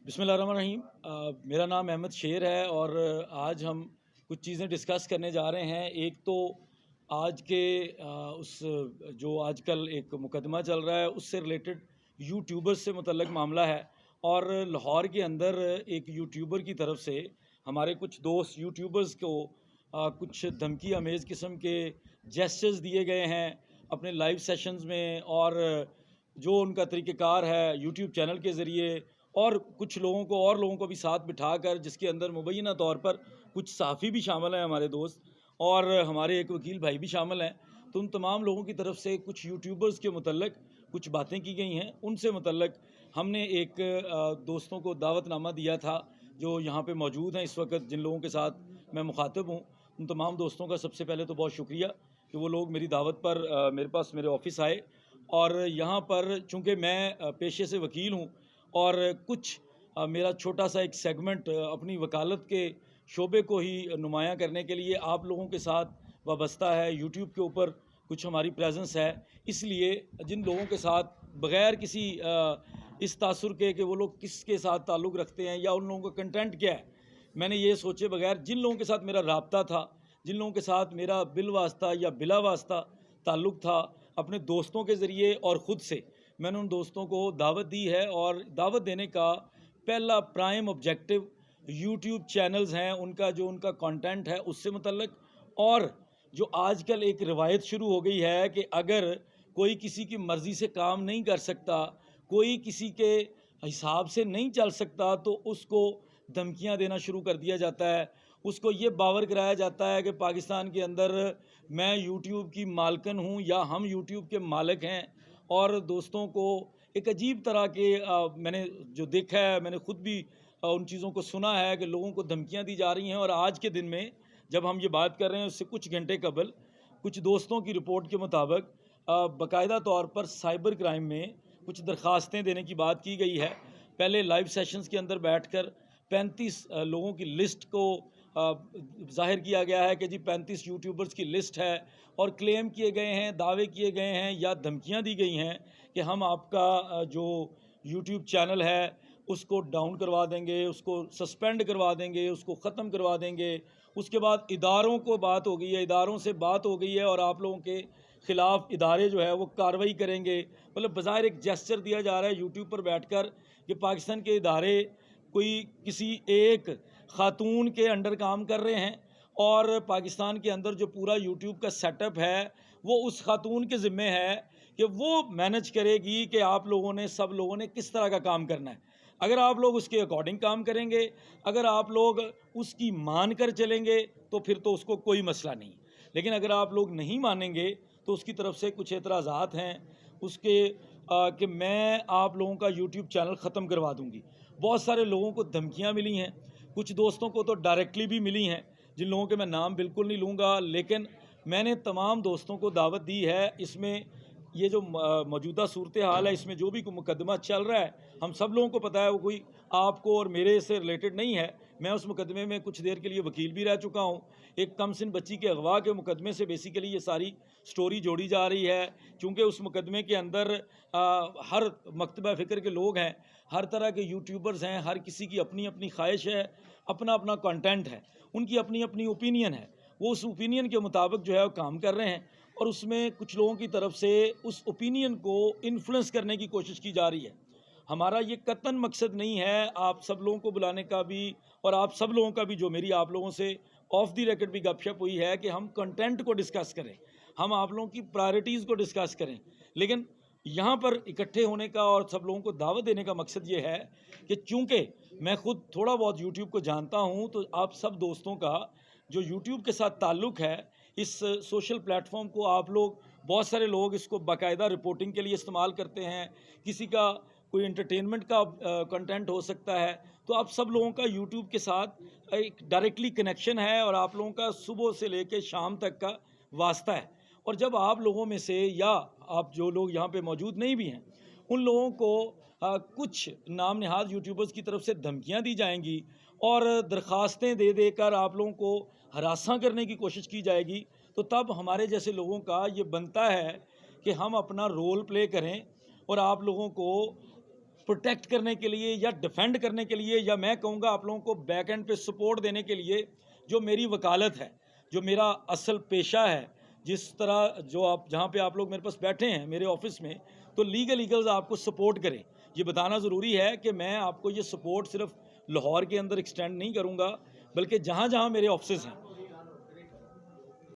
बिस्मिल्लाहिर्रहमानिर्रहीम। मेरा नाम अहमद शेर है और आज हम कुछ चीज़ें डिस्कस करने जा रहे हैं। एक तो आज के उस जो आजकल एक मुकदमा चल रहा है उससे रिलेटेड यूट्यूबर्स से मुतल्लक मामला है। और लाहौर के अंदर एक यूट्यूबर की तरफ से हमारे कुछ दोस्त यूट्यूबर्स को कुछ धमकी अमेज़ किस्म के जेस्चर्स दिए गए हैं अपने लाइव सेशंस में, और जो उनका तरीक़ेकार है यूट्यूब चैनल के ज़रिए और कुछ लोगों को भी साथ बिठाकर, जिसके अंदर मुबैना तौर पर कुछ सहाफ़ी भी शामिल हैं, हमारे दोस्त, और हमारे एक वकील भाई भी शामिल हैं। तो उन तमाम लोगों की तरफ से कुछ यूट्यूबर्स के मुतल्लक कुछ बातें की गई हैं। उनसे मुतल्लक हमने एक दोस्तों को दावतनामा दिया था जो यहाँ पे मौजूद हैं इस वक्त, जिन लोगों के साथ मैं मुखातिब हूँ। उन तमाम दोस्तों का सबसे पहले तो बहुत शुक्रिया कि वो लोग मेरी दावत पर मेरे पास मेरे ऑफ़िस आए। और यहाँ पर चूँकि मैं पेशे से वकील हूँ और कुछ मेरा छोटा सा एक सेगमेंट अपनी वकालत के शोबे को ही नुमायाँ करने के लिए आप लोगों के साथ वाबस्ता है। यूट्यूब के ऊपर कुछ हमारी प्रेजेंस है, इसलिए जिन लोगों के साथ बग़ैर किसी इस तासुर के कि वो लोग किसके साथ ताल्लुक़ रखते हैं या उन लोगों का कंटेंट क्या है, मैंने ये सोचे बगैर जिन लोगों के साथ मेरा राब्ता था, जिन लोगों के साथ मेरा बिल वास्ता या बिला वास्ता ताल्लुक़ था, अपने दोस्तों के ज़रिए और ख़ुद से मैंने उन दोस्तों को दावत दी है। और दावत देने का पहला प्राइम ऑब्जेक्टिव यूट्यूब चैनल्स हैं, उनका जो उनका कंटेंट है उससे मुतल्लक, और जो आजकल एक रिवायत शुरू हो गई है कि अगर कोई किसी की मर्ज़ी से काम नहीं कर सकता, कोई किसी के हिसाब से नहीं चल सकता, तो उसको धमकियां देना शुरू कर दिया जाता है। उसको ये बावर कराया जाता है कि पाकिस्तान के अंदर मैं यूट्यूब की मालकन हूँ या हम यूट्यूब के मालिक हैं। और दोस्तों को एक अजीब तरह के मैंने जो देखा है, मैंने ख़ुद भी उन चीज़ों को सुना है कि लोगों को धमकियां दी जा रही हैं। और आज के दिन में जब हम ये बात कर रहे हैं उससे कुछ घंटे कबल कुछ दोस्तों की रिपोर्ट के मुताबिक बाकायदा तौर पर साइबर क्राइम में कुछ दरख्वास्तें देने की बात की गई है। पहले लाइव सेशंस के अंदर बैठकर 35 लोगों की लिस्ट को ज़ाहिर किया गया है कि जी 35 यूट्यूबर्स की लिस्ट है, और क्लेम किए गए हैं, दावे किए गए हैं या धमकियां दी गई हैं कि हम आपका जो यूट्यूब चैनल है उसको डाउन करवा देंगे, उसको सस्पेंड करवा देंगे, उसको ख़त्म करवा देंगे। उसके बाद इदारों को बात हो गई है, इदारों से बात हो गई है और आप लोगों के ख़िलाफ़ इदारे जो है वो कार्रवाई करेंगे। मतलब बज़ाहिर एक जेस्चर दिया जा रहा है यूट्यूब पर बैठकर कि पाकिस्तान के इदारे कोई किसी एक ख़ातून के अंडर काम कर रहे हैं, और पाकिस्तान के अंदर जो पूरा यूट्यूब का सेटअप है वो उस ख़ातून के ज़िम्मे है कि वो मैनेज करेगी कि आप लोगों ने, सब लोगों ने किस तरह का काम करना है। अगर आप लोग उसके अकॉर्डिंग काम करेंगे, अगर आप लोग उसकी मान कर चलेंगे तो फिर तो उसको कोई मसला नहीं। लेकिन अगर आप लोग नहीं मानेंगे तो उसकी तरफ से कुछ एतराज़ात हैं उसके कि मैं आप लोगों का यूट्यूब चैनल ख़त्म करवा दूंगी। बहुत सारे लोगों को धमकियां मिली हैं, कुछ दोस्तों को तो डायरेक्टली भी मिली हैं, जिन लोगों के मैं नाम बिल्कुल नहीं लूँगा। लेकिन मैंने तमाम दोस्तों को दावत दी है। इसमें ये जो मौजूदा सूरत हाल है, इसमें जो भी मुकदमा चल रहा है, हम सब लोगों को पता है वो कोई आपको और मेरे से रिलेटेड नहीं है। मैं उस मुकदमे में कुछ देर के लिए वकील भी रह चुका हूँ। एक कमसिन बच्ची के अगवा के मुकदमे से बेसिकली ये सारी स्टोरी जोड़ी जा रही है, क्योंकि उस मुकदमे के अंदर हर मकतबा फ़िक्र के लोग हैं, हर तरह के यूट्यूबर्स हैं, हर किसी की अपनी अपनी ख्वाहिश है, अपना अपना कंटेंट है, उनकी अपनी अपनी ओपिनियन है। वो उस ओपिनियन के मुताबिक जो है वो काम कर रहे हैं, और उसमें कुछ लोगों की तरफ से उस ओपिनियन को इन्फ्लुएंस करने की कोशिश की जा रही है। हमारा ये कतन मकसद नहीं है आप सब लोगों को बुलाने का भी, और आप सब लोगों का भी जो मेरी आप लोगों से ऑफ द रिकॉर्ड भी गपशप हुई है कि हम कंटेंट को डिस्कस करें, हम आप लोगों की प्रायोरिटीज़ को डिस्कस करें। लेकिन यहाँ पर इकट्ठे होने का और सब लोगों को दावत देने का मकसद ये है कि चूँकि मैं ख़ुद थोड़ा बहुत यूट्यूब को जानता हूँ, तो आप सब दोस्तों का जो यूट्यूब के साथ ताल्लुक़ है, इस सोशल प्लेटफॉर्म को आप लोग, बहुत सारे लोग इसको बाकायदा रिपोर्टिंग के लिए इस्तेमाल करते हैं, किसी का कोई एंटरटेनमेंट का कंटेंट हो सकता है। तो आप सब लोगों का यूट्यूब के साथ एक डायरेक्टली कनेक्शन है, और आप लोगों का सुबह से लेकर शाम तक का वास्ता है। और जब आप लोगों में से, या आप जो लोग यहाँ पे मौजूद नहीं भी हैं, उन लोगों को कुछ नाम नहाद यूट्यूबर्स की तरफ से धमकियाँ दी जाएंगी और दरख्वास्तें दे देकर आप लोगों को हरासा करने की कोशिश की जाएगी, तो तब हमारे जैसे लोगों का ये बनता है कि हम अपना रोल प्ले करें और आप लोगों को پروٹیکٹ کرنے کے لیے یا ڈیفینڈ کرنے کے لیے یا میں کہوں گا آپ لوگوں کو بیک اینڈ پہ سپورٹ دینے کے لیے جو میری وکالت ہے, جو میرا اصل پیشہ ہے, جس طرح جو آپ جہاں پہ آپ لوگ میرے پاس بیٹھے ہیں میرے آفس میں, تو لیگل ایگلز آپ کو سپورٹ کریں. یہ بتانا ضروری ہے کہ میں آپ کو یہ سپورٹ صرف لاہور کے اندر ایکسٹینڈ نہیں کروں گا, بلکہ جہاں جہاں میرے آفسز ہیں